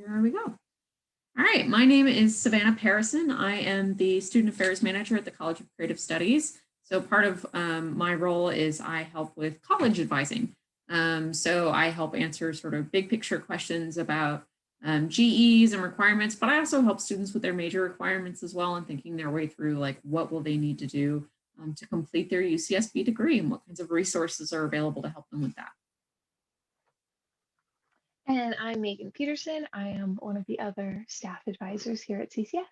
Here we go. All right, my name is Savannah Parison. I am the Student Affairs Manager at the College of Creative Studies. So part of my role is I help with college advising. So I help answer sort of big picture questions about GEs and requirements, but I also help students with their major requirements as well and thinking their way through like what will they need to do to complete their UCSB degree and what kinds of resources are available to help them with that. And I'm Megan Peterson. I am one of the other staff advisors here at CCS.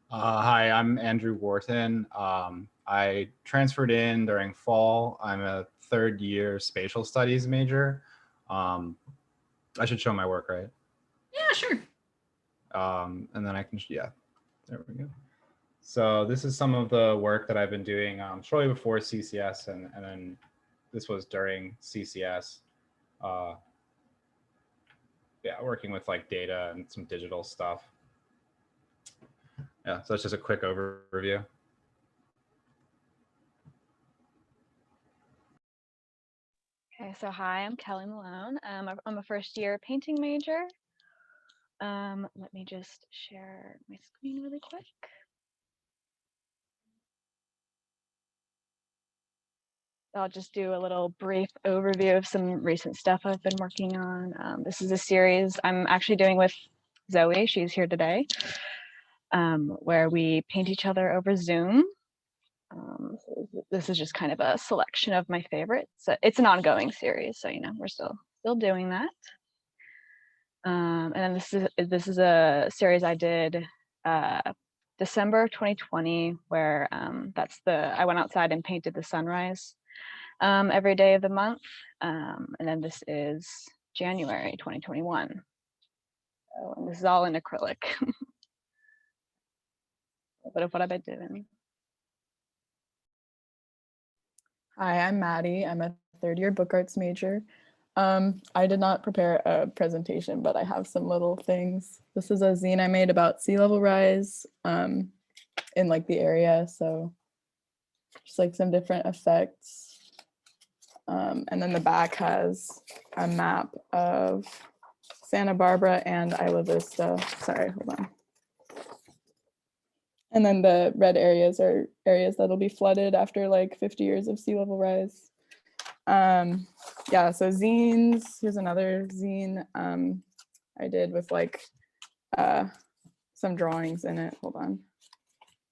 Hi, I'm Andrew Wharton. I transferred in during fall. I'm a third year spatial studies major. I should show my work, right? Yeah, sure. And then I can, yeah, there we go. So this is some of the work that I've been doing shortly before CCS, and then this was during CCS. Yeah, working with like data and some digital stuff. Yeah, so that's just a quick overview. Okay, so hi, I'm Kelly Malone. I'm a first year painting major. Let me just share my screen really quick. I'll just do a little brief overview of some recent stuff I've been working on. This is a series I'm actually doing with Zoe, she's here today, where we paint each other over Zoom. So this is just kind of a selection of my favorites. So it's an ongoing series, so you know we're still doing that. And then this is a series I did December 2020, where I went outside and painted the sunrise every day of the month. And then this is January 2021. So, and this is all in acrylic. A bit of what I've been doing. Hi, I'm Maddie. I'm a third year book arts major. I did not prepare a presentation, but I have some little things. This is a zine I made about sea level rise in like the area. So just like some different effects. And then the back has a map of Santa Barbara and Isla Vista. Sorry, hold on. And then the red areas are areas that'll be flooded after like 50 years of sea level rise. Yeah, so zines, here's another zine I did with like some drawings in it. Hold on.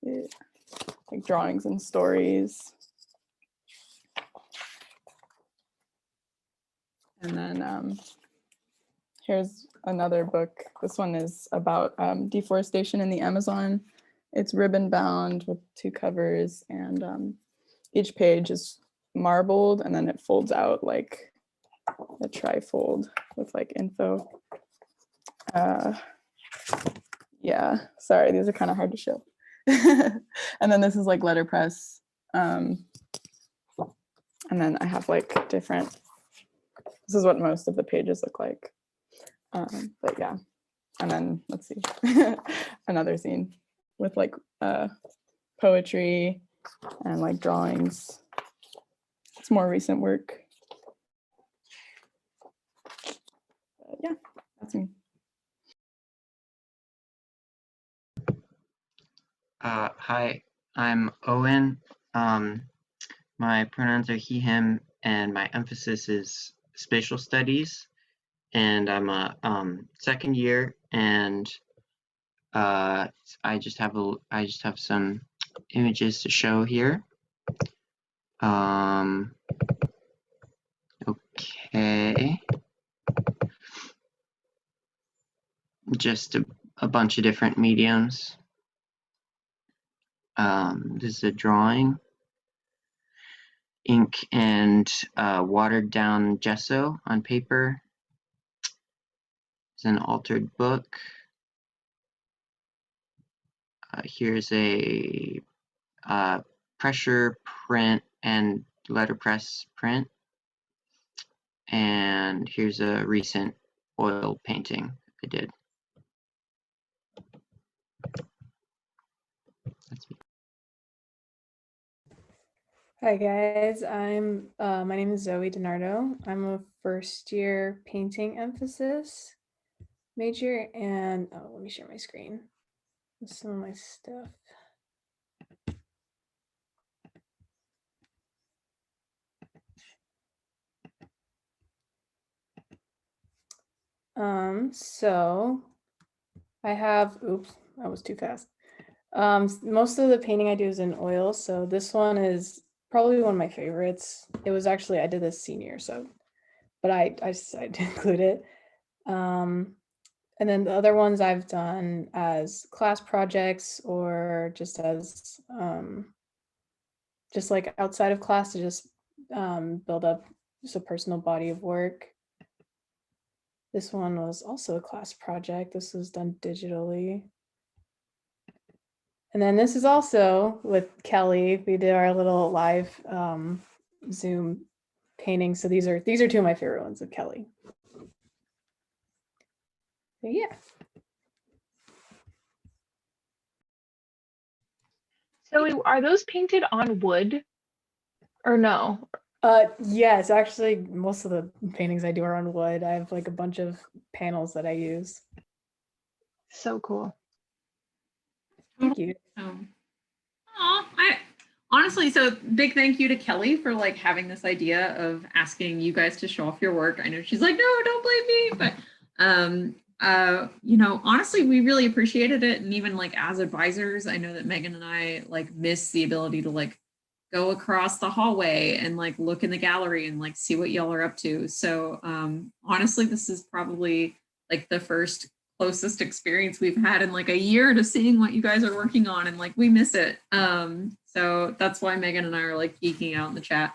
Yeah. Like drawings and stories. And then here's another book. This one is about deforestation in the Amazon. It's ribbon bound with 2 covers, and each page is marbled and then it folds out like a trifold with like info. Yeah, sorry, these are kind of hard to show. And then this is like letterpress. And then I have like different, this is what most of the pages look like. But yeah, and then let's see, another scene with like poetry and like drawings. It's more recent work. Yeah, that's me. Hi, I'm Owen. My pronouns are he, him, and my emphasis is spatial studies. And I'm a second year, and I just have some images to show here. Okay. Just a bunch of different mediums. This is a drawing, ink and watered down gesso on paper. It's an altered book. Here's a pressure print and letterpress print. And here's a recent oil painting I did. That's me. Hi guys, my name is Zoe DiNardo. I'm a first year painting emphasis major, and let me share my screen with some of my stuff. So I have, oops, that was too fast. Most of the painting I do is in oil, so this one is probably one of my favorites. It was actually, I did this senior, so, but I decided to include it. And then the other ones I've done as class projects or just as just like outside of class to just build up just a personal body of work. This one was also a class project. This was done digitally. And then this is also with Kelly. We did our little live Zoom painting. So these are two of my favorite ones of Kelly. So yeah. So are those painted on wood or no? Yes, actually most of the paintings I do are on wood. I have like a bunch of panels that I use. So cool. Thank you. I honestly, so big thank you to Kelly for like having this idea of asking you guys to show off your work. I know she's like, no, don't blame me, but you know, honestly, we really appreciated it. And even like as advisors, I know that Megan and I like miss the ability to like go across the hallway and like look in the gallery and like see what y'all are up to. So honestly, this is probably like the first closest experience we've had in like a year to seeing what you guys are working on, and like we miss it. So that's why Megan and I are like geeking out in the chat.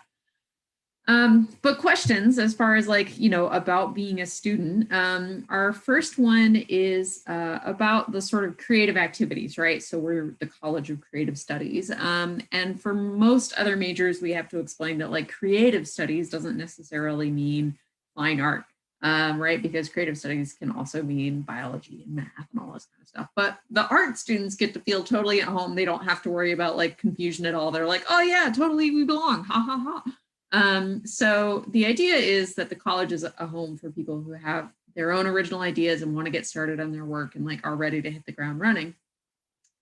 But questions as far as like, you know, about being a student. Our first one is about the sort of creative activities, right? So we're the College of Creative Studies. And for most other majors, we have to explain that like creative studies doesn't necessarily mean fine art, right? Because creative studies can also mean biology and math and all this kind of stuff. But the art students get to feel totally at home. They don't have to worry about like confusion at all. They're like, oh yeah, totally, we belong, ha ha ha. So the idea is that the college is a home for people who have their own original ideas and want to get started on their work and like are ready to hit the ground running.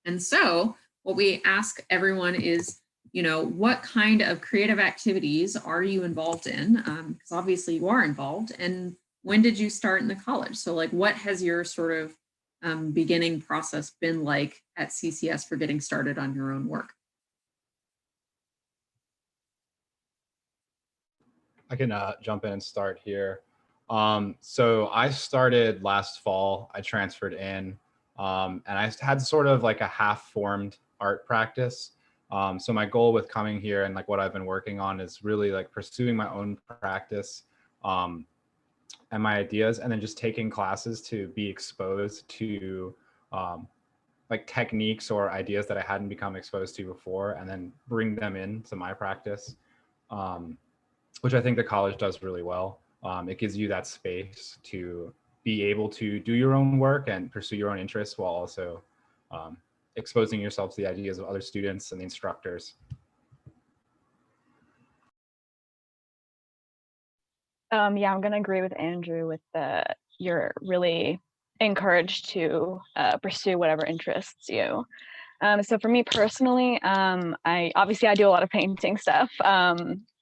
And so what we ask everyone is, you know, what kind of creative activities are you involved in? Because obviously you are involved. And when did you start in the college? So like what has your sort of beginning process been like at CCS for getting started on your own work? I can jump in and start here. So I started last fall. I transferred in, and I had sort of like a half-formed art practice. So my goal with coming here and like what I've been working on is really like pursuing my own practice and my ideas, and then just taking classes to be exposed to like techniques or ideas that I hadn't become exposed to before, and then bring them into my practice. Which I think the college does really well. It gives you that space to be able to do your own work and pursue your own interests while also exposing yourself to the ideas of other students and the instructors. Yeah, I'm gonna agree with Andrew with you're really encouraged to pursue whatever interests you. So for me personally, I do a lot of painting stuff,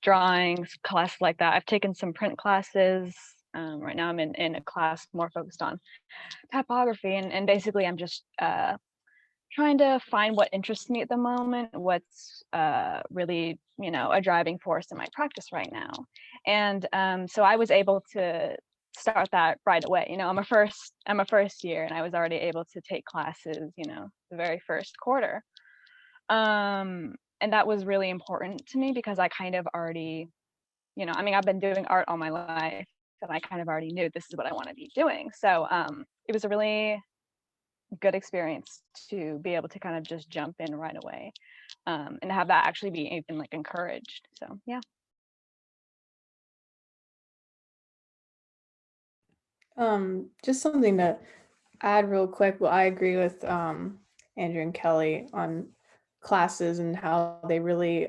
drawings, classes like that. I've taken some print classes. Right now I'm in a class more focused on typography, and basically I'm just trying to find what interests me at the moment, what's really, you know, a driving force in my practice right now. And so I was able to start that right away. You know, I'm a first year, and I was already able to take classes, you know, the very first quarter. And that was really important to me because I kind of already, you know, I mean, I've been doing art all my life, and I kind of already knew this is what I want to be doing. So it was a really good experience to be able to kind of just jump in right away, and have that actually be even like encouraged. So yeah. Just something to add real quick. Well, I agree with Andrew and Kelly on classes and how they really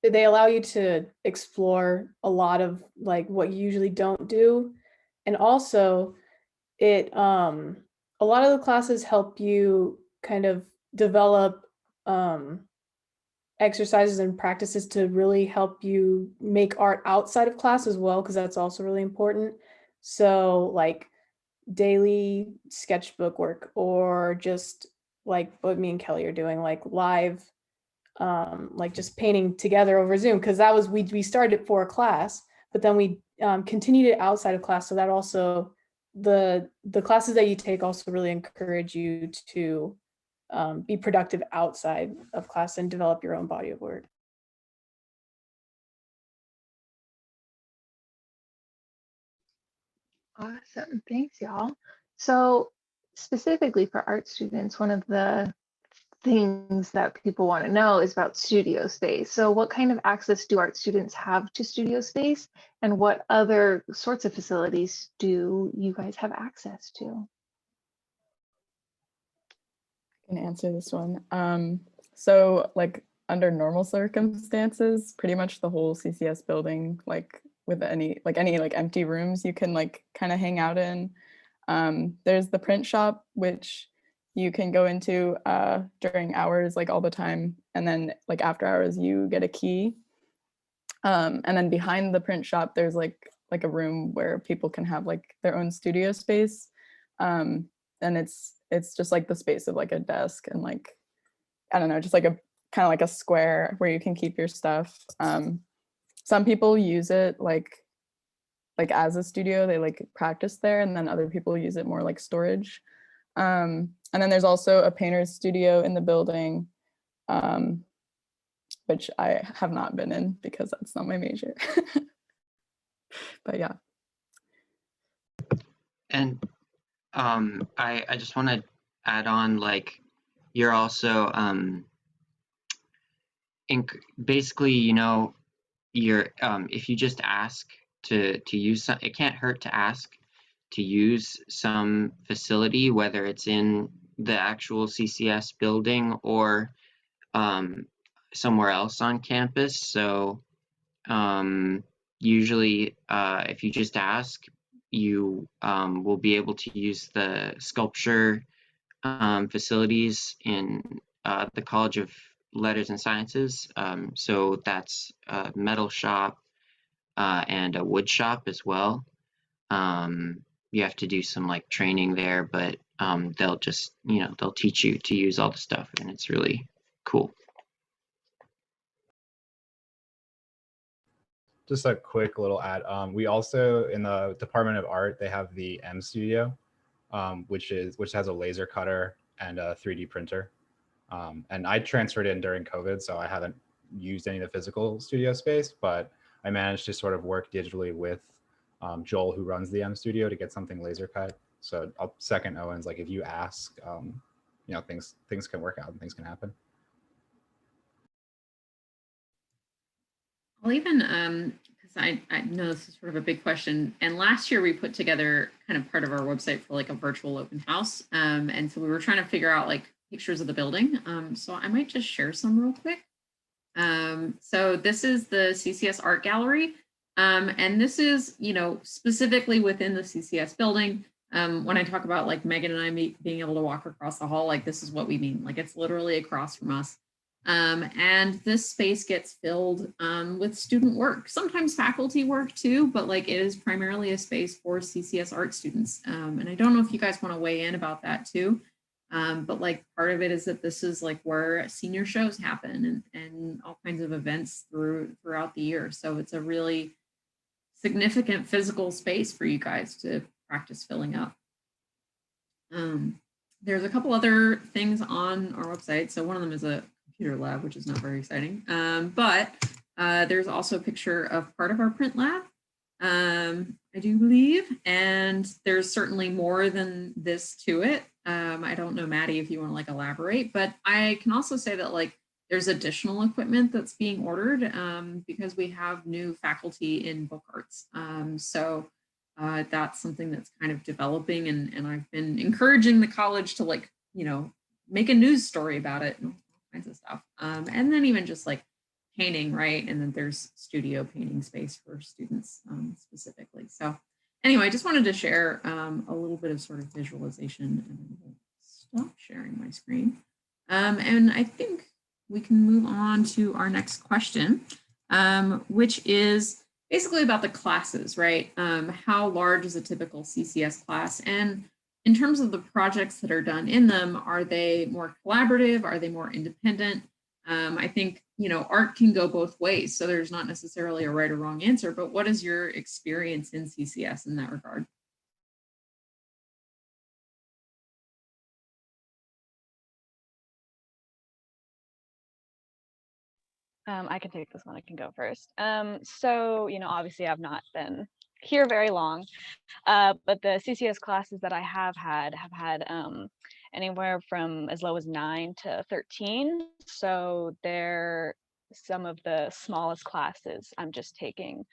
they allow you to explore a lot of like what you usually don't do. And also it a lot of the classes help you kind of develop exercises and practices to really help you make art outside of class as well, because that's also really important. So like daily sketchbook work, or just like what me and Kelly are doing, like live like just painting together over Zoom, because that was we started it for a class, but then we continued it outside of class. So that also the classes that you take also really encourage you to be productive outside of class and develop your own body of work. Awesome. Thanks, y'all. So specifically for art students, one of the things that people want to know is about studio space. So what kind of access do art students have to studio space, and what other sorts of facilities do you guys have access to? I can answer this one. So like under normal circumstances, pretty much the whole CCS building, like with any empty rooms you can like kind of hang out in. There's the print shop, which you can go into during hours, like all the time. And then like after hours, you get a key. And then behind the print shop, there's like a room where people can have like their own studio space. And it's just like the space of like a desk and like, I don't know, just like a kind of like a square where you can keep your stuff. Some people use it like as a studio, they like practice there, and then other people use it more like storage. And then there's also a painter's studio in the building, which I have not been in because that's not my major. But yeah. And I just want to add on, like, you're also basically, you know, you're if you just ask to use some, it can't hurt to ask to use some facility, whether it's in the actual CCS building or somewhere else on campus. So usually if you just ask, you will be able to use the sculpture facilities in the College of Letters and Sciences. So that's a metal shop and a wood shop as well. You have to do some like training there, but they'll just, you know, they'll teach you to use all the stuff, and it's really cool. Just a quick little add. We also, in the Department of Art, they have the M Studio, which has a laser cutter and a 3D printer. And I transferred in during COVID, so I haven't used any of the physical studio space, but I managed to sort of work digitally with Joel, who runs the M Studio, to get something laser cut. So I'll second Owen's, like, if you ask, you know, things can work out and things can happen. I'll even, because I know this is sort of a big question, and last year we put together kind of part of our website for like a virtual open house. And so we were trying to figure out like pictures of the building. So I might just share some real quick. So this is the CCS Art Gallery. And this is, you know, specifically within the CCS building. When I talk about like Megan and I being able to walk across the hall, like this is what we mean. Like it's literally across from us. And this space gets filled with student work, sometimes faculty work too, but like it is primarily a space for CCS art students. And I don't know if you guys want to weigh in about that too. But like part of it is that this is like where senior shows happen and all kinds of events throughout the year. So it's a really significant physical space for you guys to practice filling up. There's a couple other things on our website. So one of them is a computer lab, which is not very exciting. But there's also a picture of part of our print lab, I do believe, and there's certainly more than this to it. I don't know, Maddie, if you want to like elaborate, but I can also say that like there's additional equipment that's being ordered because we have new faculty in book arts. So that's something that's kind of developing, and I've been encouraging the college to like, you know, make a news story about it and all kinds of stuff. And then even just like painting, right? And then there's studio painting space for students specifically. So anyway, I just wanted to share a little bit of sort of visualization, and we'll stop sharing my screen. And I think we can move on to our next question, which is basically about the classes, right? How large is a typical CCS class? And in terms of the projects that are done in them, are they more collaborative? Are they more independent? I think, you know, art can go both ways, so there's not necessarily a right or wrong answer, but what is your experience in CCS in that regard? I can take this one. I can go first. So, you know, obviously I've not been here very long, but the CCS classes that I have had anywhere from as low as 9 to 13. So they're some of the smallest classes I'm just taking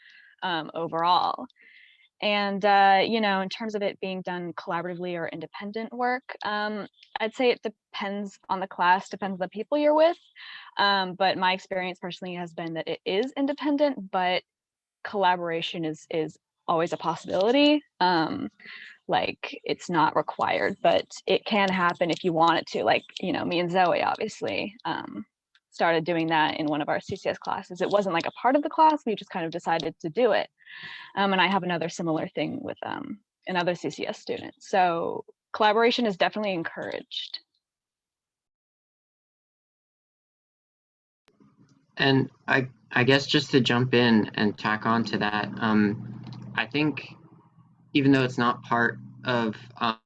overall. And, you know, in terms of it being done collaboratively or independent work, I'd say it depends on the class, depends on the people you're with. But my experience personally has been that it is independent, but collaboration is always a possibility. Like it's not required, but it can happen if you want it to. Like, you know, me and Zoe obviously started doing that in one of our CCS classes. It wasn't like a part of the class, we just kind of decided to do it. And I have another similar thing with another CCS student. So collaboration is definitely encouraged. And I guess just to jump in and tack on to that, I think even though it's not part of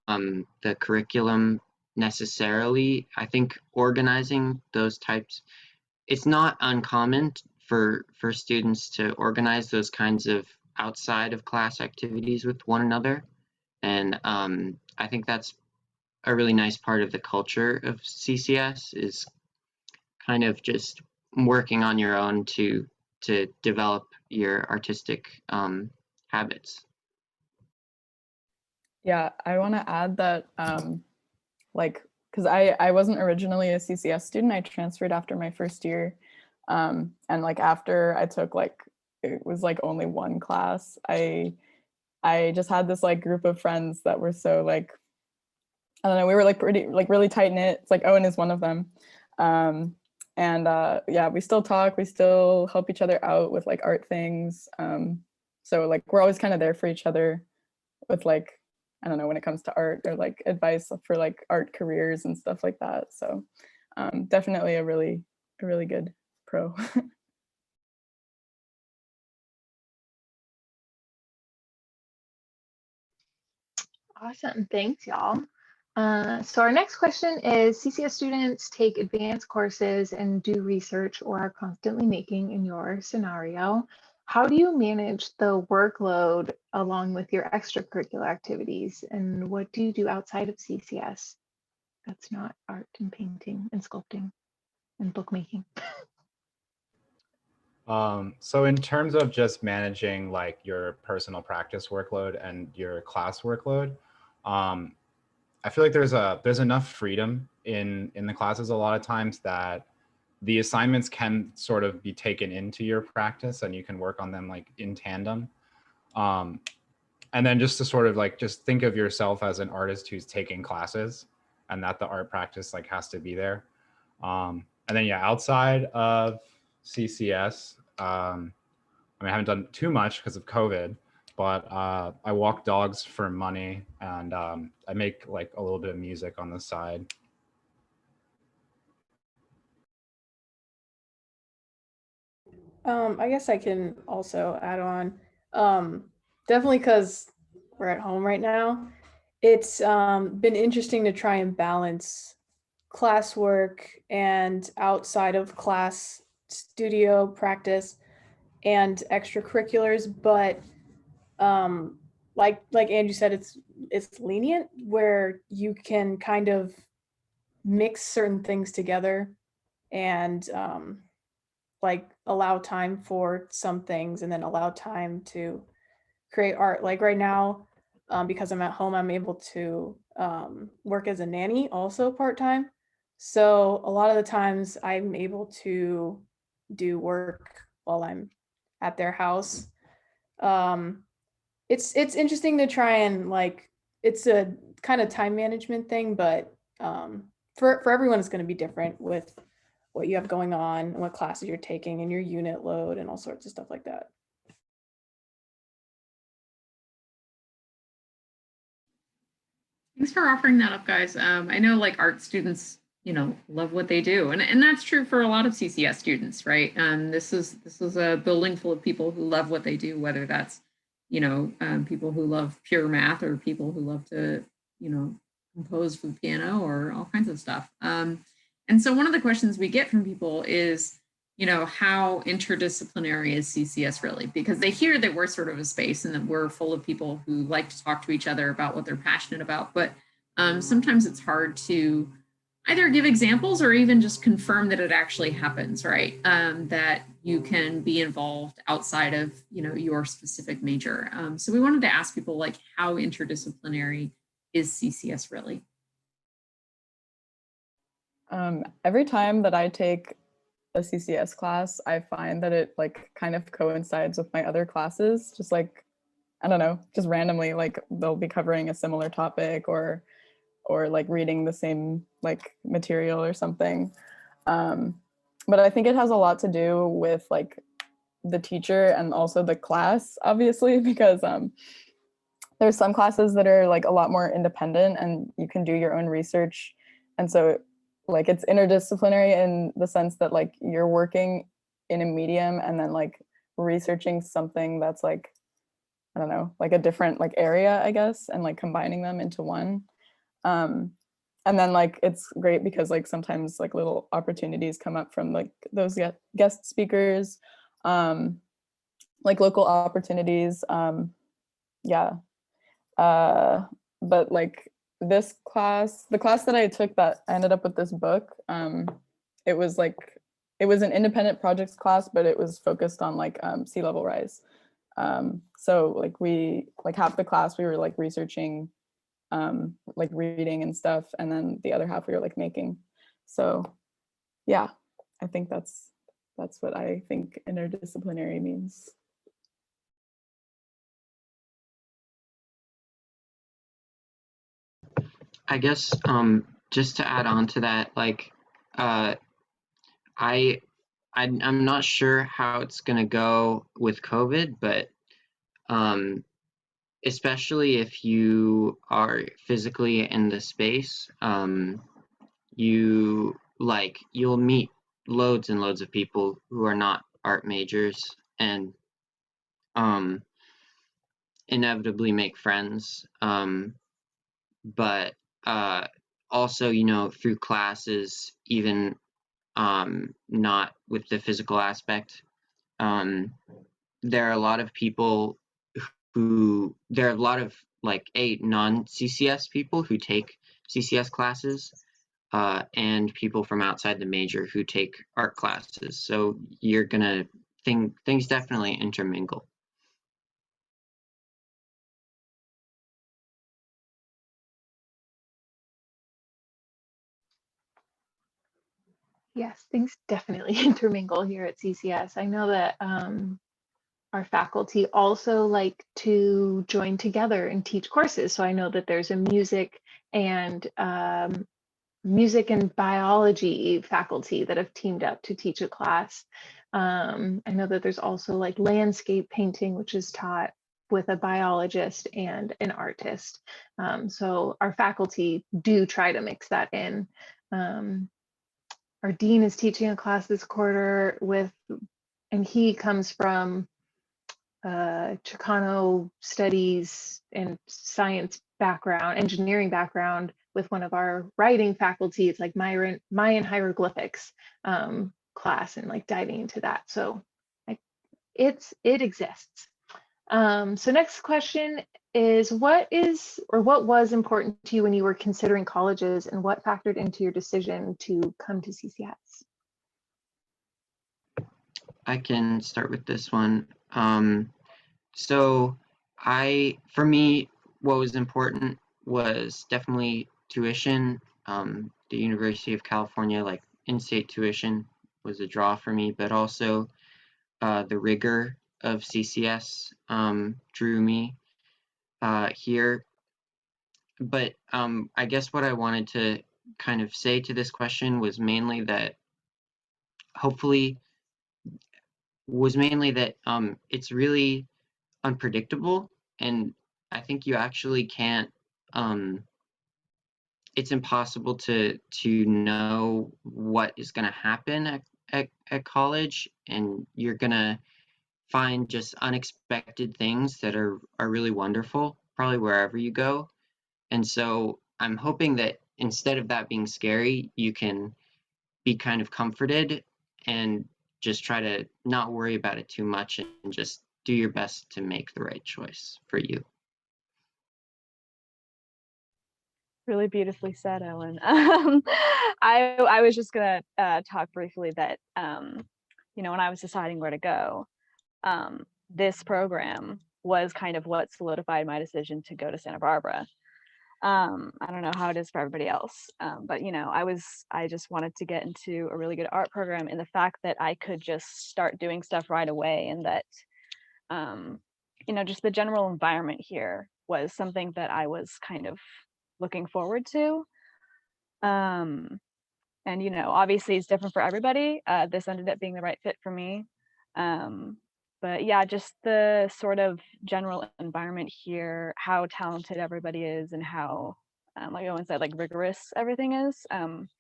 the curriculum necessarily, I think organizing those types, it's not uncommon for students to organize those kinds of outside of class activities with one another. And I think that's a really nice part of the culture of CCS is kind of just working on your own to develop your artistic habits. Yeah, I want to add that, like, because I wasn't originally a CCS student. I transferred after my first year. And like after I took like, it was like only one class, I just had this like group of friends that were so like, I don't know, we were like pretty, like really tight knit. It's like Owen is one of them. And yeah, we still talk, we still help each other out with like art things. So like we're always kind of there for each other with like, I don't know, when it comes to art or like advice for like art careers and stuff like that. So definitely a really good pro. Awesome, thanks y'all. So our next question is, CCS students take advanced courses and do research or are constantly making in your scenario. How do you manage the workload along with your extracurricular activities? And what do you do outside of CCS that's not art and painting and sculpting and bookmaking? So in terms of just managing like your personal practice workload and your class workload, I feel like there's enough freedom in the classes a lot of times that the assignments can sort of be taken into your practice and you can work on them like in tandem. And then just to sort of like, just think of yourself as an artist who's taking classes and that the art practice like has to be there. And then yeah, outside of CCS, I mean, I haven't done too much because of COVID, but I walk dogs for money and I make like a little bit of music on the side. I guess I can also add on. Definitely because we're at home right now. It's been interesting to try and balance classwork and outside of class studio practice and extracurriculars, but like Andrew said, it's lenient where you can kind of mix certain things together and like allow time for some things and then allow time to create art. Like right now, because I'm at home, I'm able to work as a nanny also part-time. So a lot of the times I'm able to do work while I'm at their house. It's interesting to try and like, it's a kind of time management thing, but for everyone it's going to be different with what you have going on and what classes you're taking and your unit load and all sorts of stuff like that. Thanks for offering that up, guys. I know like art students, love what they do, and that's true for a lot of CCS students, right? This is a building full of people who love what they do, whether that's, people who love pure math or people who love to, compose for the piano or all kinds of stuff. And so one of the questions we get from people is, how interdisciplinary is CCS really? Because they hear that we're sort of a space and that we're full of people who like to talk to each other about what they're passionate about. But sometimes it's hard to either give examples or even just confirm that it actually happens, right? That you can be involved outside of, your specific major. So we wanted to ask people like, how interdisciplinary is CCS really? Every time that I take a CCS class, I find that it like kind of coincides with my other classes, just like, I don't know, just randomly, like they'll be covering a similar topic or like reading the same like material or something. But I think it has a lot to do with like the teacher and also the class, obviously, because there's some classes that are like a lot more independent and you can do your own research. And so like it's interdisciplinary in the sense that like you're working in a medium and then like researching something that's like, I don't know, like a different like area, I guess, and like combining them into one. And then like it's great because like sometimes like little opportunities come up from like those guest speakers, like local opportunities. Yeah. But like this class, the class that I took that I ended up with this book, it was an independent projects class, but it was focused on like sea level rise. So like we like half the class we were like researching, like reading and stuff, and then the other half we were like making. So yeah, I think that's what I think interdisciplinary means. I guess just to add on to that, like I'm not sure how it's gonna go with COVID, but especially if you are physically in the space, you'll meet loads and loads of people who are not art majors and inevitably make friends. But also, through classes, even not with the physical aspect, there are a lot of people there are a lot of like non-CCS people who take CCS classes, and people from outside the major who take art classes. So you're gonna things definitely intermingle. Yes, things definitely intermingle here at CCS. I know that our faculty also like to join together and teach courses. So I know that there's a music and biology faculty that have teamed up to teach a class. I know that there's also like landscape painting, which is taught with a biologist and an artist. So our faculty do try to mix that in. Our dean is teaching a class this quarter and he comes from Chicano studies and science background, engineering background with one of our writing faculty. It's like Mayan hieroglyphics class and like diving into that. So it exists. So next question is what was important to you when you were considering colleges and what factored into your decision to come to CCS? I can start with this one. So for me, what was important was definitely tuition. The University of California, like in-state tuition, was a draw for me, but also the rigor of CCS drew me here. But I guess what I wanted to kind of say to this question was mainly that it's really unpredictable, and I think you actually can't it's impossible to know what is going to happen at college, and you're going to find just unexpected things that are really wonderful probably wherever you go. And so I'm hoping that instead of that being scary, you can be kind of comforted and just try to not worry about it too much and just do your best to make the right choice for you. Really beautifully said, Ellen. I was just gonna talk briefly that you know, when I was deciding where to go, this program was kind of what solidified my decision to go to Santa Barbara. I don't know how it is for everybody else, but you know, I just wanted to get into a really good art program, and the fact that I could just start doing stuff right away, and that you know, just the general environment here was something that I was kind of looking forward to. Um, and you know, obviously it's different for everybody. This ended up being the right fit for me. Um, but yeah, just the sort of general environment here, how talented everybody is, and how, like Owen said, like rigorous everything is,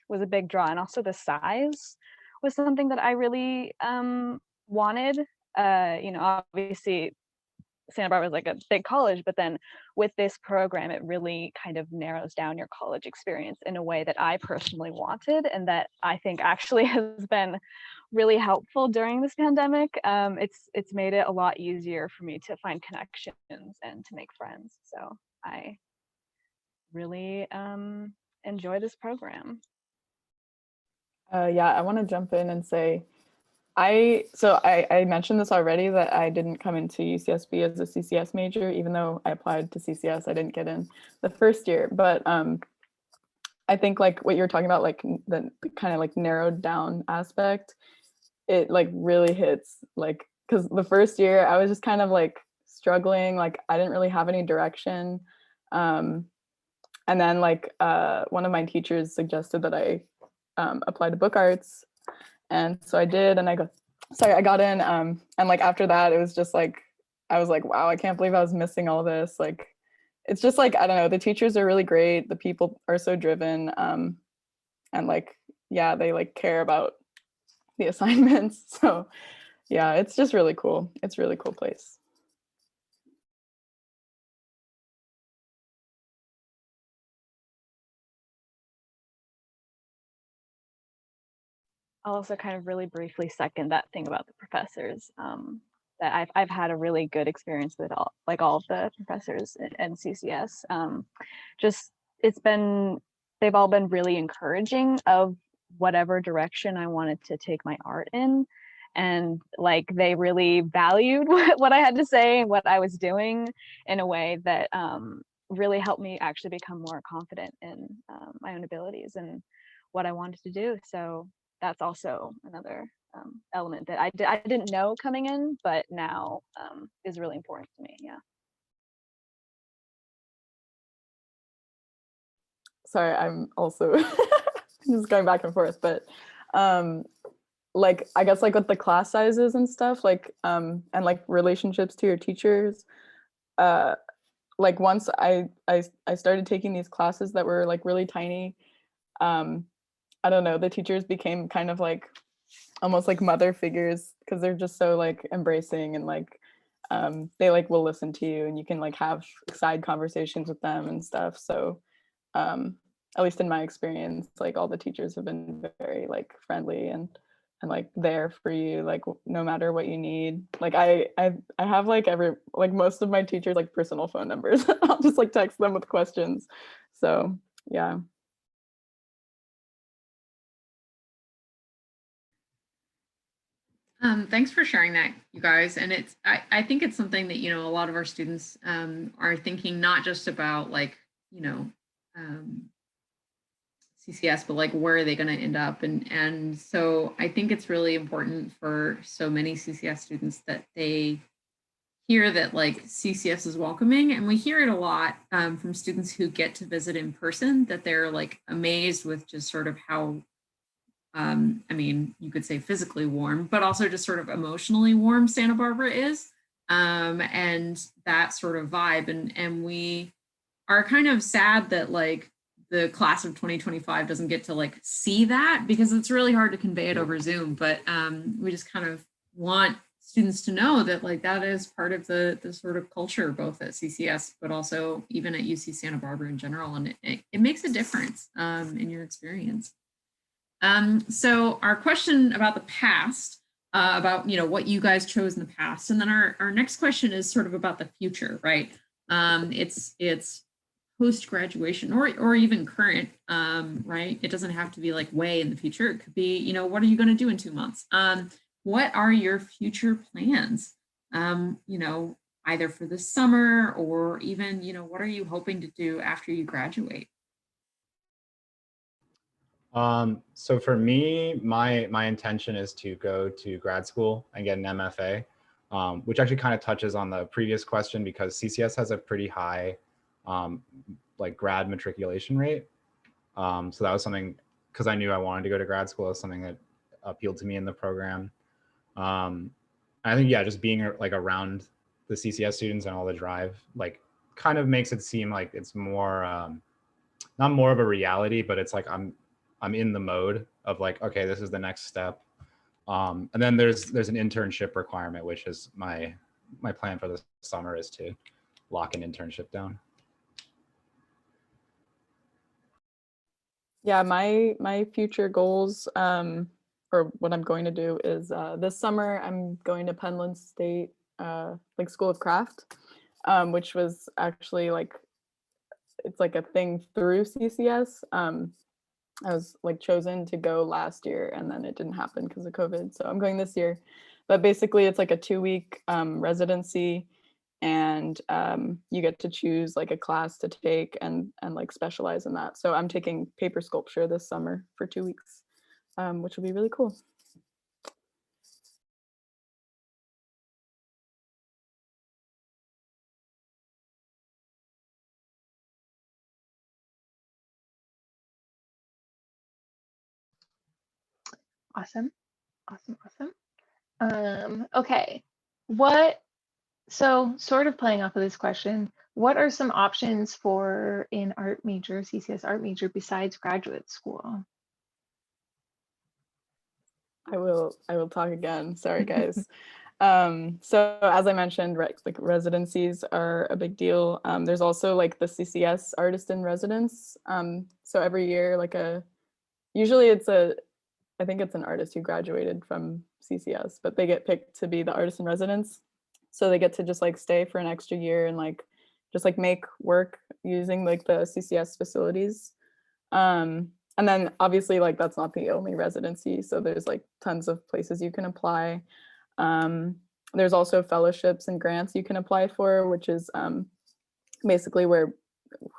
was a big draw. And also the size was something that I really wanted. You know, obviously Santa Barbara is like a big college, but then with this program, it really kind of narrows down your college experience in a way that I personally wanted, and that I think actually has been really helpful during this pandemic. It's made it a lot easier for me to find connections and to make friends. So I really enjoy this program. Yeah, I want to jump in and say, I mentioned this already, that I didn't come into UCSB as a CCS major, even though I applied to CCS. I didn't get in the first year, but I think like what you're talking about, like the kind of like narrowed down aspect, it like really hits, like, because the first year I was just kind of like struggling, like I didn't really have any direction. And then like one of my teachers suggested that I apply to book arts. And so I did, and I got in. And like after that, it was just like, I was like, wow, I can't believe I was missing all this. Like, it's just like, I don't know, the teachers are really great. The people are so driven. And like, yeah, they like care about the assignments. So yeah, it's just really cool. It's a really cool place. I'll also kind of really briefly second that thing about the professors. That I've had a really good experience with all of the professors in CCS. Just they've all been really encouraging of whatever direction I wanted to take my art in, and like they really valued what I had to say and what I was doing in a way that really helped me actually become more confident in my own abilities and what I wanted to do. So that's also another element that I didn't know coming in, but now is really important to me. Yeah. Sorry, I'm also just going back and forth, but like I guess like with the class sizes and stuff, like and like relationships to your teachers, like once I started taking these classes that were like really tiny, I don't know, the teachers became kind of like almost like mother figures, because they're just so like embracing, and like they like will listen to you, and you can like have side conversations with them and stuff. So at least in my experience, like all the teachers have been very like friendly and like there for you, like no matter what you need. Like I have like most of my teachers like personal phone numbers. I'll just like text them with questions. So yeah. Thanks for sharing that, you guys. And I think it's something that, you know, a lot of our students are thinking, not just about like, you know, CCS, but like where are they going to end up? And so I think it's really important for so many CCS students that they hear that like CCS is welcoming. And we hear it a lot from students who get to visit in person, that they're like amazed with just sort of how, I mean, you could say physically warm, but also just sort of emotionally warm Santa Barbara is. And that sort of vibe. And we are kind of sad that like the class of 2025 doesn't get to like see that, because it's really hard to convey it over Zoom. But we just kind of want students to know that like that is part of the sort of culture, both at CCS, but also even at UC Santa Barbara in general. And it makes a difference in your experience. So our question about the past, about, you know, what you guys chose in the past. And then our next question is sort of about the future, right? It's post-graduation or even current, right? It doesn't have to be like way in the future. It could be, you know, what are you going to do in 2 months? What are your future plans? You know, either for the summer or even, you know, what are you hoping to do after you graduate? So for me, my intention is to go to grad school and get an MFA, which actually kind of touches on the previous question, because CCS has a pretty high like grad matriculation rate. So that was something, because I knew I wanted to go to grad school, was something that appealed to me in the program. I think, yeah, just being like around the CCS students and all the drive, like kind of makes it seem like it's more, not more of a reality, but it's like I'm in the mode of like, okay, this is the next step. And then there's an internship requirement, which is my plan for the summer is to lock an internship down. Yeah, my future goals, or what I'm going to do is this summer I'm going to Penland State like School of Craft, which was actually like, it's like a thing through CCS. I was like chosen to go last year and then it didn't happen because of COVID. So I'm going this year. But basically it's like a 2-week residency, and you get to choose like a class to take and like specialize in that. So I'm taking paper sculpture this summer for 2 weeks, which will be really cool. Awesome. Okay. So sort of playing off of this question, what are some options for an art major, CCS art major, besides graduate school? I will talk again. Sorry, guys. So as I mentioned, like residencies are a big deal. There's also like the CCS artist in residence. So every year, like usually I think it's an artist who graduated from CCS, but they get picked to be the artist in residence. So they get to just like stay for an extra year and like just like make work using like the CCS facilities. And then obviously like that's not the only residency. So there's like tons of places you can apply. There's also fellowships and grants you can apply for, which is basically where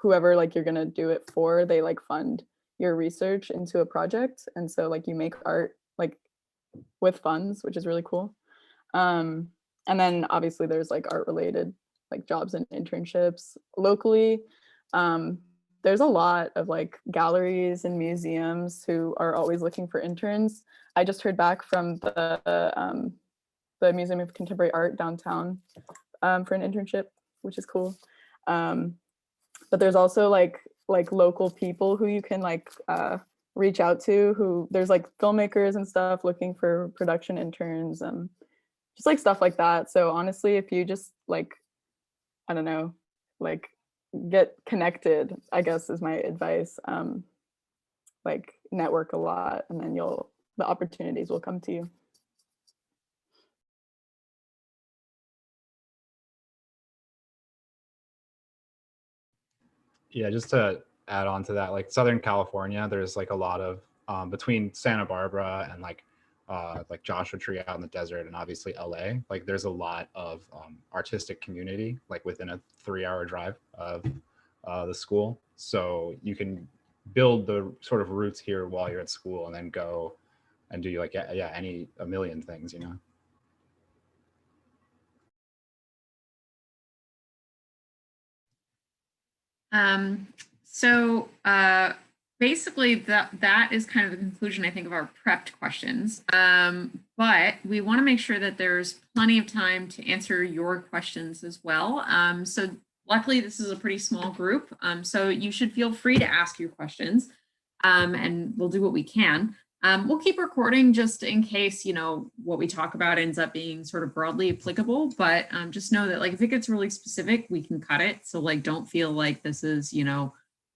whoever like you're gonna do it for, they like fund your research into a project. And so like you make art like with funds, which is really cool. And then obviously there's like art related like jobs and internships locally. There's a lot of like galleries and museums who are always looking for interns. I just heard back from the Museum of Contemporary Art downtown for an internship, which is cool. But there's also like local people who you can like reach out to, who there's like filmmakers and stuff looking for production interns, just like stuff like that. So honestly, if you just like, I don't know, like get connected, I guess is my advice. Like network a lot, and then the opportunities will come to you. Yeah, just to add on to that, like Southern California, there's like a lot of between Santa Barbara and like Joshua Tree out in the desert, and obviously LA, like there's a lot of artistic community like within a 3-hour drive of the school. So you can build the sort of roots here while you're at school, and then go and do like a million things, you know. So basically that is kind of the conclusion, I think, of our prepped questions. But we want to make sure that there's plenty of time to answer your questions as well. So luckily this is a pretty small group. So you should feel free to ask your questions, and we'll do what we can. We'll keep recording just in case, you know, what we talk about ends up being sort of broadly applicable, but just know that like if it gets really specific, we can cut it. So like, don't feel like this is, you know,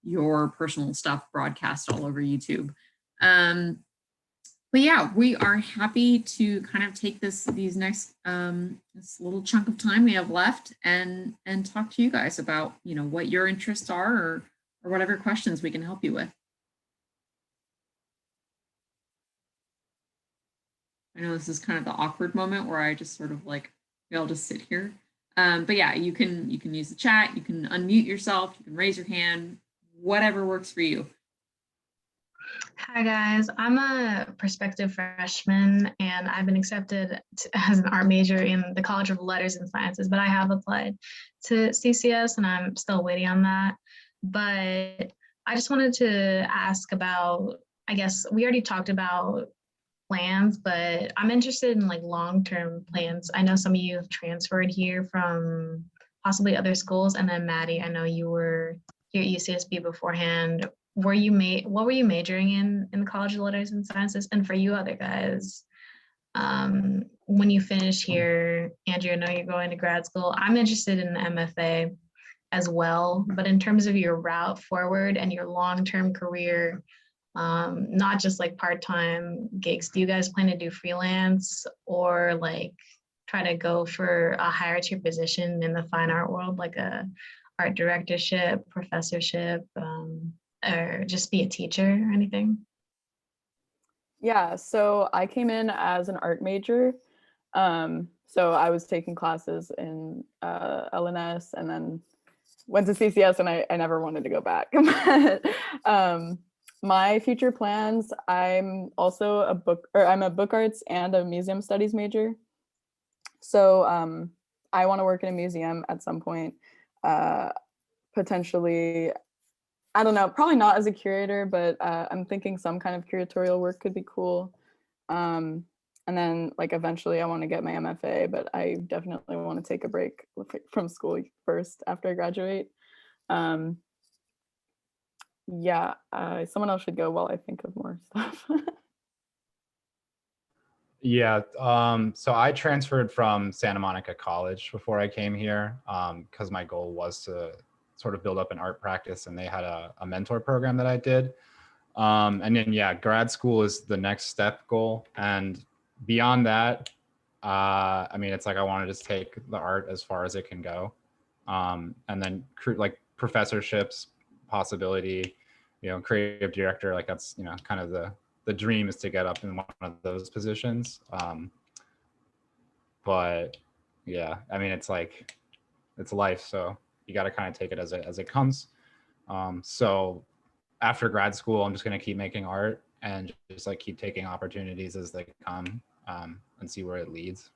your personal stuff broadcast all over YouTube. But yeah, we are happy to kind of take these next this little chunk of time we have left and talk to you guys about, you know, what your interests are, or whatever questions we can help you with. I know this is kind of the awkward moment where I just sort of like, we all just sit here. But yeah, you can use the chat, you can unmute yourself, you can raise your hand, whatever works for you. Hi guys, I'm a prospective freshman and I've been accepted as an art major in the College of Letters and Sciences, but I have applied to CCS and I'm still waiting on that. But I just wanted to ask about, I guess we already talked about plans, but I'm interested in like long-term plans. I know some of you have transferred here from possibly other schools, and then Maddie, I know you were here at UCSB beforehand. What were you majoring in the College of Letters and Sciences? And for you other guys, when you finish here, Andrew, I know you're going to grad school. I'm interested in the MFA as well, but in terms of your route forward and your long-term career, not just like part-time gigs, do you guys plan to do freelance or like try to go for a higher tier position in the fine art world, like a art directorship, professorship, or just be a teacher or anything? Yeah, so I came in as an art major. So I was taking classes in LNS and then went to CCS, and I never wanted to go back. But, my future plans, I'm also I'm a book arts and a museum studies major. So I want to work in a museum at some point, potentially, I don't know, probably not as a curator, but I'm thinking some kind of curatorial work could be cool. And then like eventually I want to get my MFA, but I definitely want to take a break from school first after I graduate. Yeah, someone else should go while I think of more stuff. Yeah, so I transferred from Santa Monica College before I came here, because my goal was to sort of build up an art practice, and they had a mentor program that I did. And then, yeah, grad school is the next step goal. And beyond that, I mean, it's like I want to just take the art as far as it can go. And then like professorships, possibility, you know, creative director, like that's, you know, kind of the dream is to get up in one of those positions. But yeah, I mean, it's like, it's life. So you got to kind of take it as it comes. So after grad school, I'm just going to keep making art and just like keep taking opportunities as they come, and see where it leads.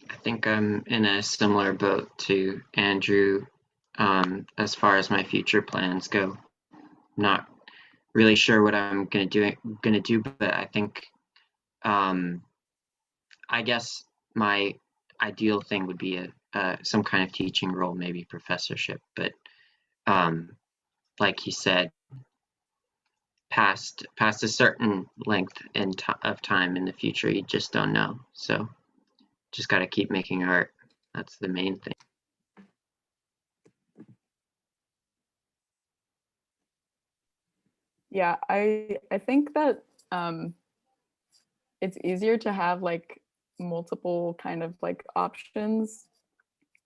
I think I'm in a similar boat to Andrew, as far as my future plans go. Not really sure what I'm gonna do, but I think, I guess my ideal thing would be some kind of teaching role, maybe professorship. But like he said, past a certain length of time in the future, you just don't know. So just got to keep making art. That's the main thing. Yeah, I think that it's easier to have like multiple kind of like options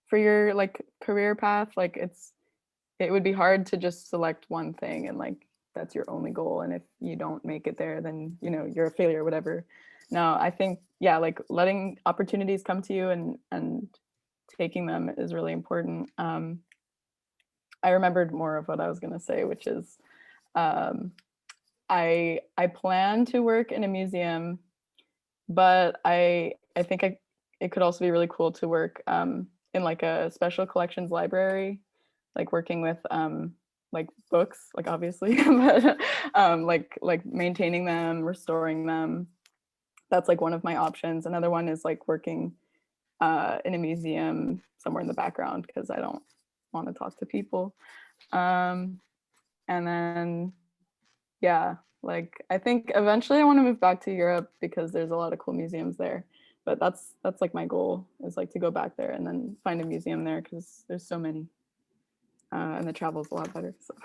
for your like career path. Like it would be hard to just select one thing and like that's your only goal, and if you don't make it there, then you know you're a failure or whatever. No, I think, yeah, like letting opportunities come to you and taking them is really important. I remembered more of what I was going to say, which is I plan to work in a museum, but I think it could also be really cool to work in like a special collections library, like working with like books, like obviously, but like maintaining them, restoring them. That's like one of my options. Another one is like working in a museum somewhere in the background because I don't want to talk to people. And then, yeah, like I think eventually I want to move back to Europe because there's a lot of cool museums there. But that's like my goal, is like to go back there and then find a museum there because there's so many, and the travel's a lot better. So.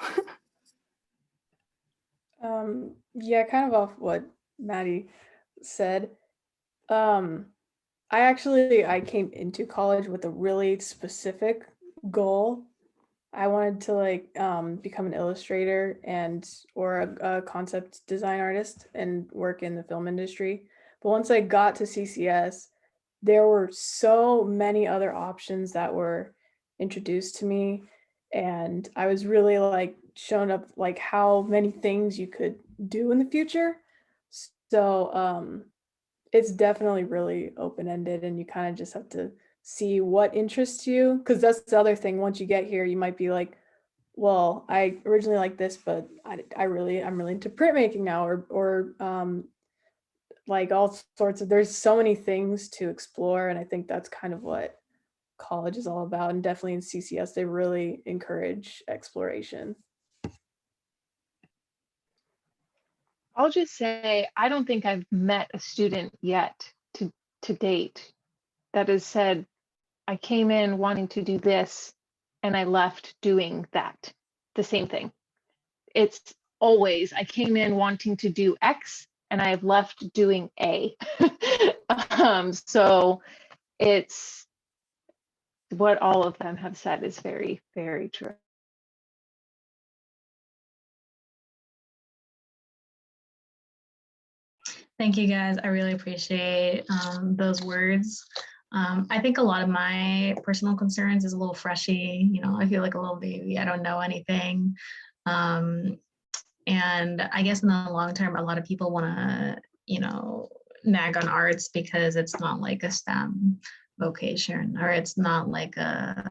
Yeah, kind of off what Maddie said. I came into college with a really specific goal. I wanted to like become an illustrator or a concept design artist and work in the film industry. But once I got to CCS, there were so many other options that were introduced to me, and I was really like shown up like how many things you could do in the future. So it's definitely really open-ended, and you kind of just have to see what interests you, because that's the other thing. Once you get here, you might be like, well, I originally like this, but I'm really into printmaking now, or like all sorts of, there's so many things to explore. And I think that's kind of what college is all about. And definitely in CCS, they really encourage exploration. I'll just say, I don't think I've met a student yet to date that has said, I came in wanting to do this and I left doing that, the same thing. It's always, I came in wanting to do X and I have left doing A. So it's what all of them have said is very, very true. Thank you guys. I really appreciate those words. I think a lot of my personal concerns is a little freshy. You know, I feel like a little baby. I don't know anything. And I guess in the long term, a lot of people want to, you know, nag on arts because it's not like a STEM vocation, or it's not like a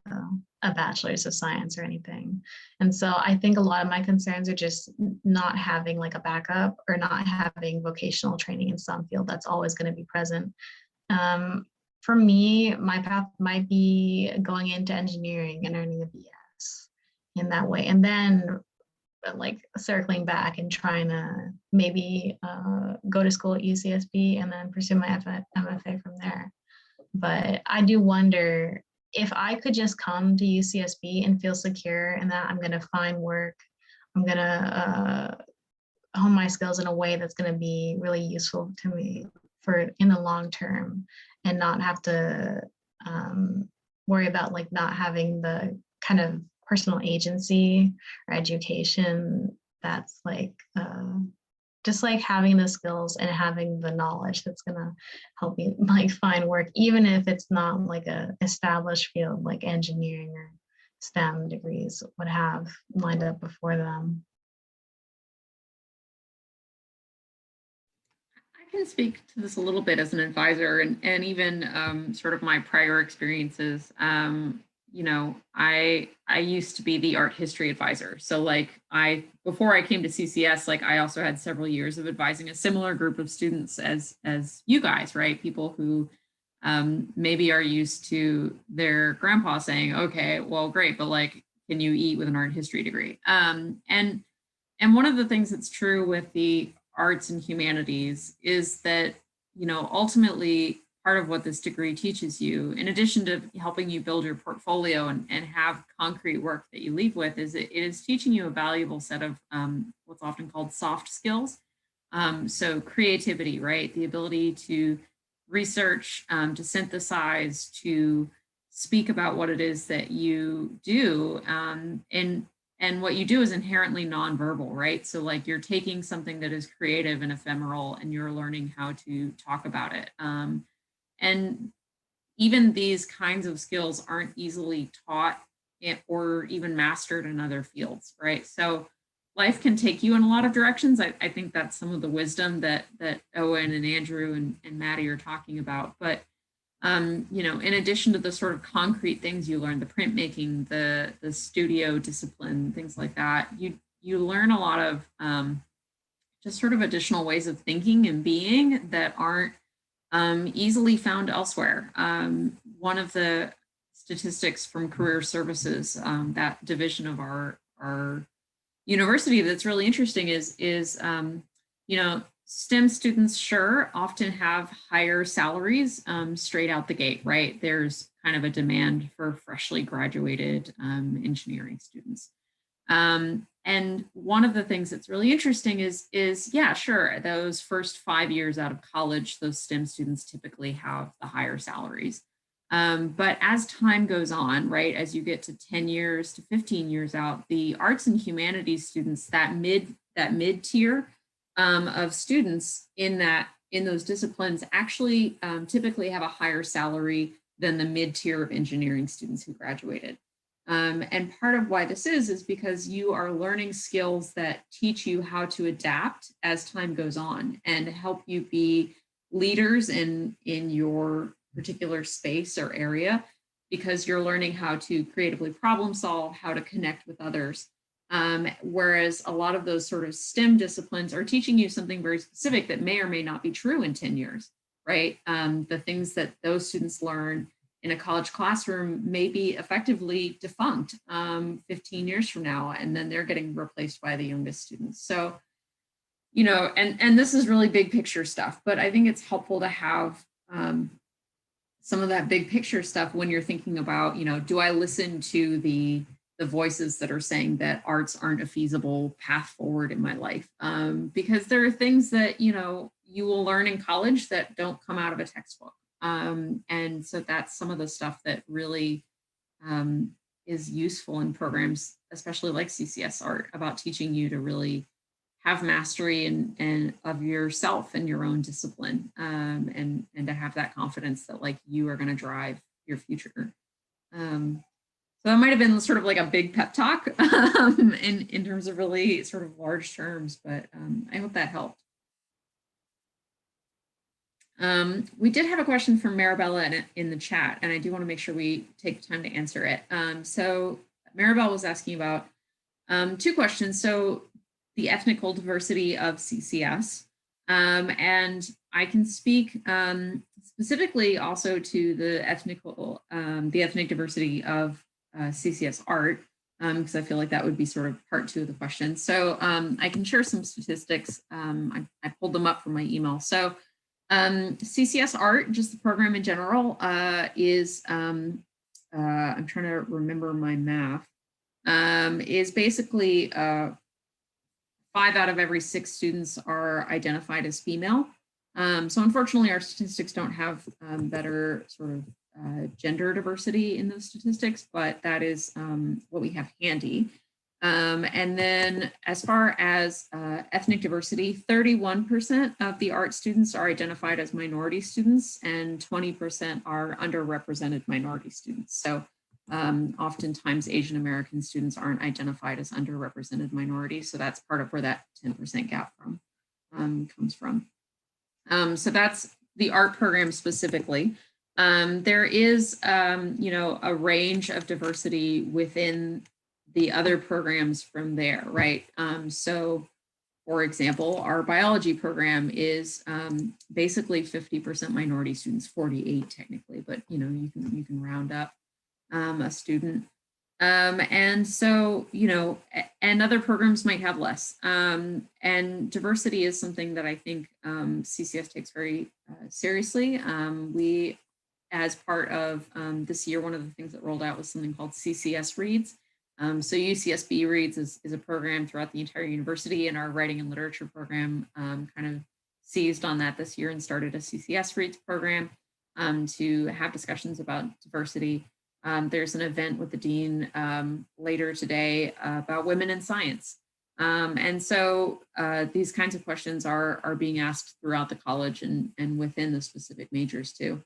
bachelor's of science or anything. And so I think a lot of my concerns are just not having like a backup, or not having vocational training in some field that's always going to be present. For me, my path might be going into engineering and earning a BS in that way. And then like circling back and trying to maybe go to school at UCSB and then pursue my MFA from there. But I do wonder if I could just come to UCSB and feel secure and that I'm going to find work, I'm going to hone my skills in a way that's going to be really useful to me for in the long term, and not have to worry about like not having the kind of personal agency or education that's like just like having the skills and having the knowledge that's gonna help me like find work, even if it's not like a established field like engineering or STEM degrees would have lined up before them. I can speak to this a little bit as an advisor, and even sort of my prior experiences. You know, I used to be the art history advisor. So like before I came to CCS, like I also had several years of advising a similar group of students as you guys, right? People who maybe are used to their grandpa saying, okay, well, great, but like, can you eat with an art history degree? And one of the things that's true with the arts and humanities is that, you know, ultimately part of what this degree teaches you, in addition to helping you build your portfolio and have concrete work that you leave with, is it is teaching you a valuable set of what's often called soft skills. So creativity, right? The ability to research, to synthesize, to speak about what it is that you do. And what you do is inherently nonverbal, right? So like you're taking something that is creative and ephemeral and you're learning how to talk about it. And even these kinds of skills aren't easily taught or even mastered in other fields, right? So life can take you in a lot of directions. I think that's some of the wisdom that Owen and Andrew and Maddie are talking about. But you know, in addition to the sort of concrete things you learn, the printmaking, the studio discipline, things like that, you learn a lot of just sort of additional ways of thinking and being that aren't easily found elsewhere. One of the statistics from career services, that division of our university that's really interesting is you know, STEM students sure often have higher salaries straight out the gate, right? There's kind of a demand for freshly graduated engineering students. And one of the things that's really interesting is yeah, sure, those first 5 years out of college, those STEM students typically have the higher salaries. But as time goes on, right, as you get to 10 years to 15 years out, the arts and humanities students, that mid tier of students in those disciplines actually typically have a higher salary than the mid tier of engineering students who graduated. And part of why this is because you are learning skills that teach you how to adapt as time goes on and help you be leaders in your particular space or area, because you're learning how to creatively problem solve, how to connect with others. Whereas a lot of those sort of STEM disciplines are teaching you something very specific that may or may not be true in 10 years, right? The things that those students learn in a college classroom may be effectively defunct 15 years from now, and then they're getting replaced by the youngest students. So, you know, and this is really big picture stuff, but I think it's helpful to have some of that big picture stuff when you're thinking about, you know, do I listen to the voices that are saying that arts aren't a feasible path forward in my life? Because there are things that, you know, you will learn in college that don't come out of a textbook. And so that's some of the stuff that really is useful in programs, especially like CCS Art, about teaching you to really have mastery and of yourself and your own discipline, and to have that confidence that like you are going to drive your future. So that might have been sort of like a big pep talk in terms of really sort of large terms, but I hope that helped. We did have a question from Maribella in the chat, and I do want to make sure we take time to answer it. So Maribel was asking about two questions. So the ethnical diversity of CCS, and I can speak specifically also to the ethnic diversity of CCS Art, because I feel like that would be sort of part two of the question. So I can share some statistics. I pulled them up from my email. So CCS Art, just the program in general, is, I'm trying to remember my math, is basically 5 out of every 6 students are identified as female. So unfortunately, our statistics don't have better sort of gender diversity in those statistics, but that is what we have handy. And then as far as ethnic diversity, 31% of the art students are identified as minority students and 20% are underrepresented minority students. So oftentimes Asian American students aren't identified as underrepresented minorities. So that's part of where that 10% gap comes from. So that's the art program specifically. There is, you know, a range of diversity within the other programs from there, right? So for example, our biology program is basically 50% minority students, 48 technically, but you know, you can round up a student. And so, you know, and other programs might have less. And diversity is something that I think CCS takes very seriously. We, as part of this year, one of the things that rolled out was something called CCS Reads. So UCSB Reads is a program throughout the entire university, and our writing and literature program kind of seized on that this year and started a CCS Reads program to have discussions about diversity. There's an event with the dean later today about women in science. And so these kinds of questions are being asked throughout the college and within the specific majors too.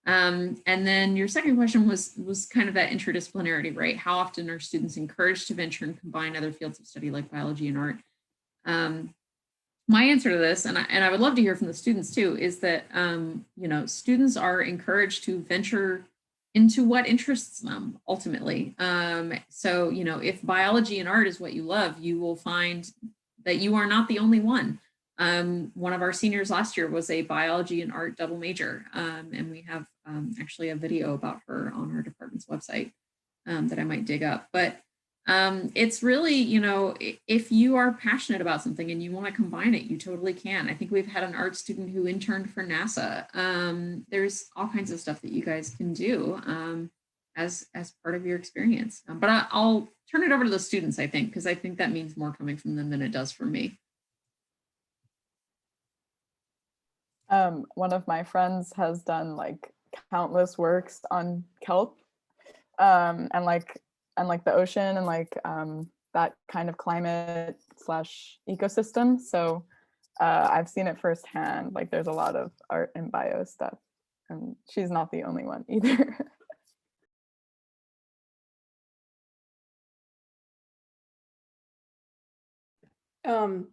And then your second question was kind of that interdisciplinarity, right? How often are students encouraged to venture and combine other fields of study like biology and art? My answer to this, and I would love to hear from the students too, is that you know, students are encouraged to venture into what interests them ultimately. So you know, if biology and art is what you love, you will find that you are not the only one. One of our seniors last year was a biology and art double major, and we have actually a video about her on our department's website that I might dig up. But it's really, you know, if you are passionate about something and you want to combine it, you totally can. I think we've had an art student who interned for NASA. There's all kinds of stuff that you guys can do as part of your experience. But I'll turn it over to the students, I think, because I think that means more coming from them than it does from me. One of my friends has done like countless works on kelp and like the ocean and like that kind of climate / ecosystem. So I've seen it firsthand. Like there's a lot of art and bio stuff, and she's not the only one either.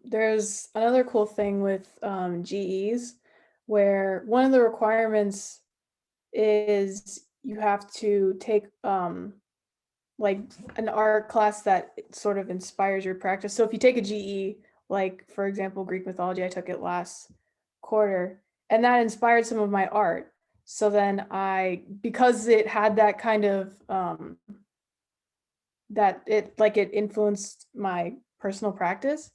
There's another cool thing with GEs where one of the requirements is you have to take like an art class that sort of inspires your practice. So if you take a GE, like for example, Greek mythology, I took it last quarter, and that inspired some of my art. So then because it had that kind of that it influenced my personal practice,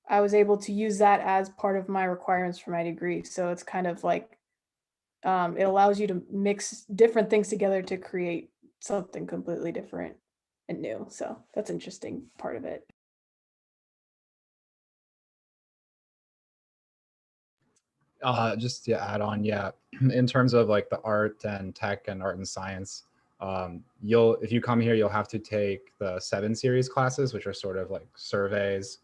I was able to use that as part of my requirements for my degree. So it's kind of like it allows you to mix different things together to create something completely different and new. So that's an interesting part of it. Just to add on, yeah, in terms of like the art and tech and art and science, if you come here, you'll have to take the 7 series classes, which are sort of like surveys.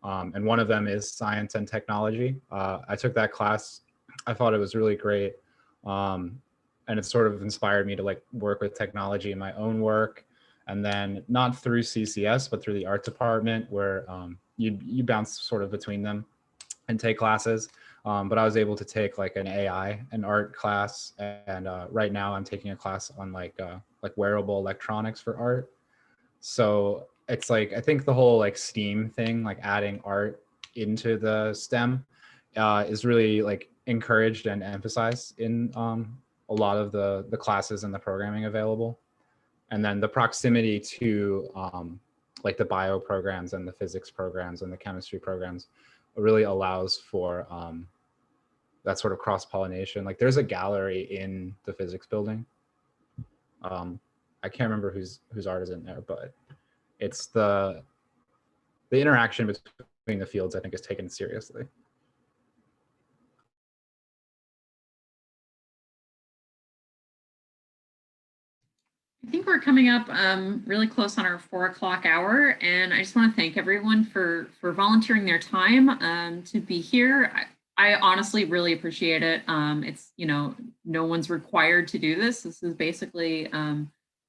And one of them is science and technology. I took that class. I thought it was really great. And it sort of inspired me to like work with technology in my own work. And then not through CCS, but through the art department where you bounce sort of between them and take classes. But I was able to take like an AI and art class. And right now I'm taking a class on like wearable electronics for art. So it's like, I think the whole like STEAM thing, like adding art into the STEM is really like encouraged and emphasized in a lot of the classes and the programming available. And then the proximity to like the bio programs and the physics programs and the chemistry programs really allows for that sort of cross-pollination. Like there's a gallery in the physics building. I can't remember whose art is in there, but it's the interaction between the fields, I think, is taken seriously. I think we're coming up really close on our 4 o'clock hour, and I just want to thank everyone for volunteering their time to be here. I honestly really appreciate it. It's, you know, no one's required to do this. This is basically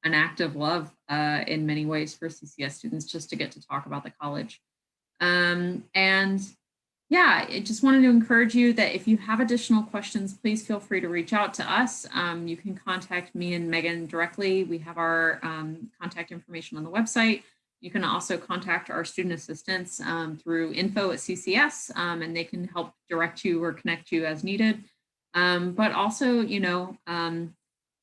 an act of love in many ways for CCS students just to get to talk about the college. And yeah, I just wanted to encourage you that if you have additional questions, please feel free to reach out to us. You can contact me and Megan directly. We have our contact information on the website. You can also contact our student assistants through info@CCS, and they can help direct you or connect you as needed. But also, you know,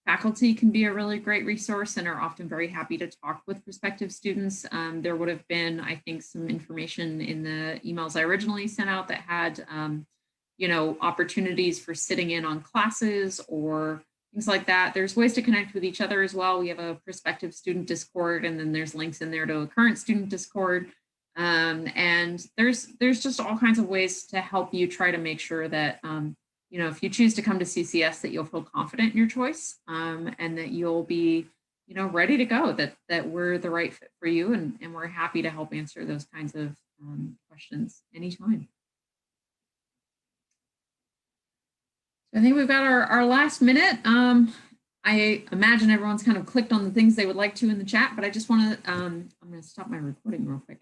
faculty can be a really great resource and are often very happy to talk with prospective students. There would have been, I think, some information in the emails I originally sent out that had, you know, opportunities for sitting in on classes or things like that. There's ways to connect with each other as well. We have a prospective student Discord, and then there's links in there to a current student Discord. And there's just all kinds of ways to help you try to make sure that you know, if you choose to come to CCS, that you'll feel confident in your choice and that you'll be, you know, ready to go, that we're the right fit for you. And we're happy to help answer those kinds of questions anytime. So I think we've got our last minute. I imagine everyone's kind of clicked on the things they would like to in the chat, but I just want to, I'm going to stop my recording real quick.